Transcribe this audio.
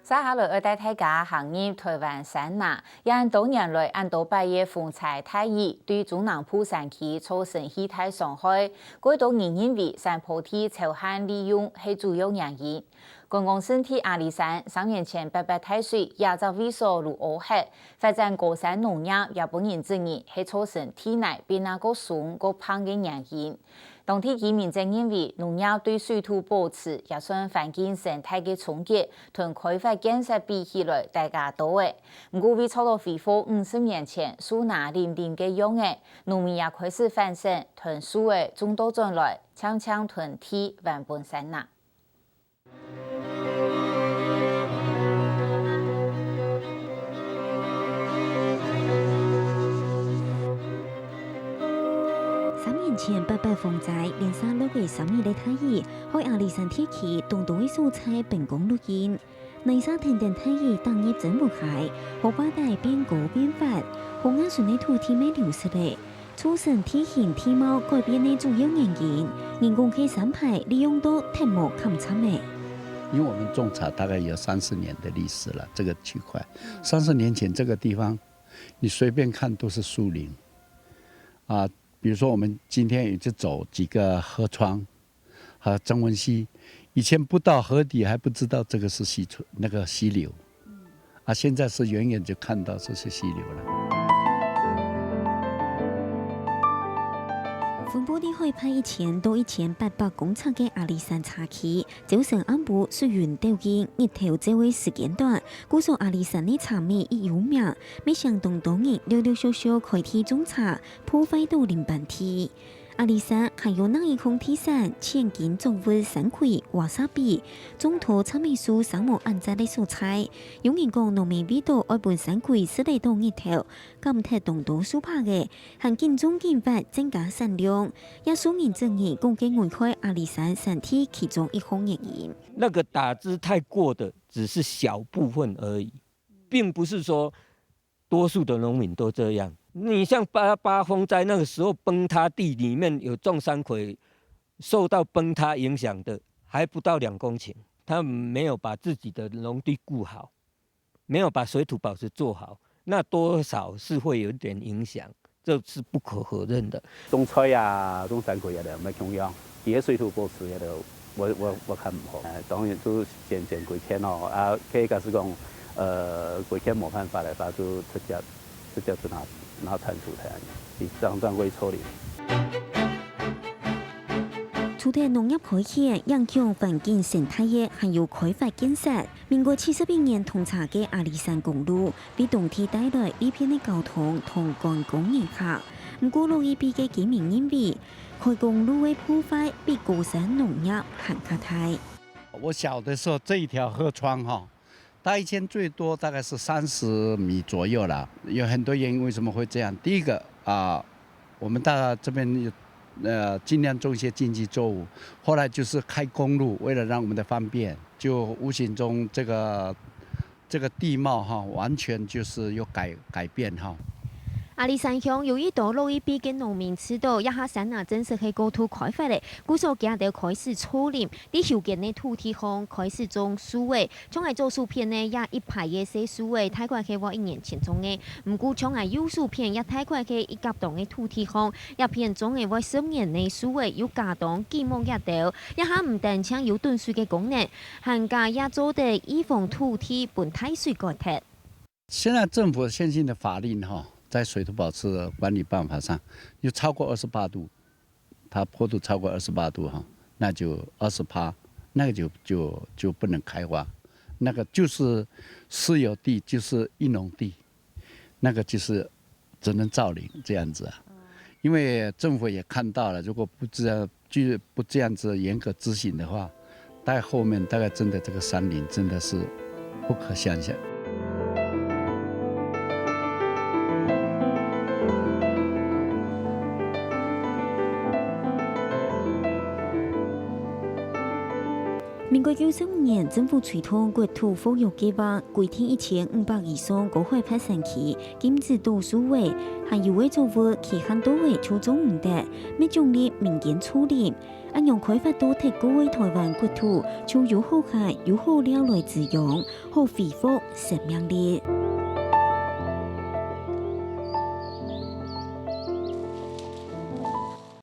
接下来要帶大家行入台灣山南，因多年來按多百葉風采太熱，對中南部山區造成氣態傷害。過多人認為山坡地潮旱利用係主要原因。觀光勝地阿里山3年前白太水，也就為所如烏黑，發展高山農業也本人質疑係造成體內變那個酸個胖嘅原因。當地居民正認為農業對水土保持也算環境生態嘅衝擊，同開發建設比起來大家多誒。不過為操作恢復50年前樹拿林林嘅樣誒，農民也開始反省，同樹誒種多種來，搶搶屯地還本山南。前白風災，連山落嘅3年的太熱，害阿里山天氣動動嘅蔬菜並講錄音。內沙天天太熱，當日真無害，河巴帶變高變發，河岸上的土地沒流失咧，造成地形地貌改變的主要原因。人工嘅山排利用到鐵木砍慘嘅。因為我們種茶大概有30年的歷史了，這個區塊，30年前這個地方，你隨便看都是樹林，啊。比如說，我們今天也就走幾個河床和曾文溪，以前不到河底還不知道這個是溪流，啊，現在是遠遠就看到這是溪流了。分布地海派1000到1800公尺嘅阿里山茶區，早晨暗部水源掉見日頭這位時間段，故說阿里山的茶味亦有名，沒想到多人溜溜小小開地種茶，破壞到林半地。阿里山還有那一空地山千斤作物山葵、瓦沙比，種土草莓樹上無安在的蔬菜。有人講農民味道愛本山葵是嚟到日頭，咁睇動到樹拍嘅，行建種建法增加產量，也數人爭議共計危害阿里山山體其中一項原因。那個打枝太過的只是小部分而已，並不是說多數的農民都這樣。你像八風災那個時候崩塌地裡面有種山葵，受到崩塌影響的還不到2公頃，他沒有把自己的農地顧好，沒有把水土保持做好，那多少是會有點影響，這是不可否認的。種菜啊，種山葵也得唔係重要，而且水土保持也得我看唔好。當然都漸歸天咯，啊，佢假使講歸天冇辦法嚟發出直接就拿產出台，這樣會錯的。除咗農業開發，影響環境生態嘅還有開發建設。民國71年通查嘅阿里山公路，為當地帶來一片的交通同觀光遊客。唔過路一邊嘅居民認為，開公路嘅破壞比高山農業還加大。我小的時候，這一條河川哈。它以前最多大概是30米左右啦，有很多原因為什麼會這樣。第一個我們到這邊盡量種一些經濟作物，後來就是開公路，為了讓我們的方便，就無形中這個地貌哈，完全就是有改變哈。阿里山鄉由於道路一邊嘅農民知道一下山啊正式係高度開發咧，故所家就開始鋤林，啲後建嘅土地上開始種樹誒，將係做樹片呢也一排嘅細樹誒，大概係我1年前種嘅，唔過將係有樹片也大概係一甲檔嘅土地上，一片種係我10年嘅樹誒，有家檔幾毛一條，一下唔但搶有斷水嘅功能，行家也做得預防土地本太水乾脫。現在政府現行的法令哈。在水土保持管理辦法上，有超過28度，它坡度超過28度哈，那就20%，那個就不能開發，那個就是私有地，就是一農地，那個就是只能造林這樣子啊。因為政府也看到了，如果不這樣子嚴格執行的話，大概後面大概真的這個山林真的是不可想象。民国95年，政府推动国土保育计划，规定1500以上高海拔山区禁止多数位，还有位作物期限多位出种唔得，没奖励民间处理。按用开发多提高的台湾国土，就有好海有好料来滋养，好恢复生命力。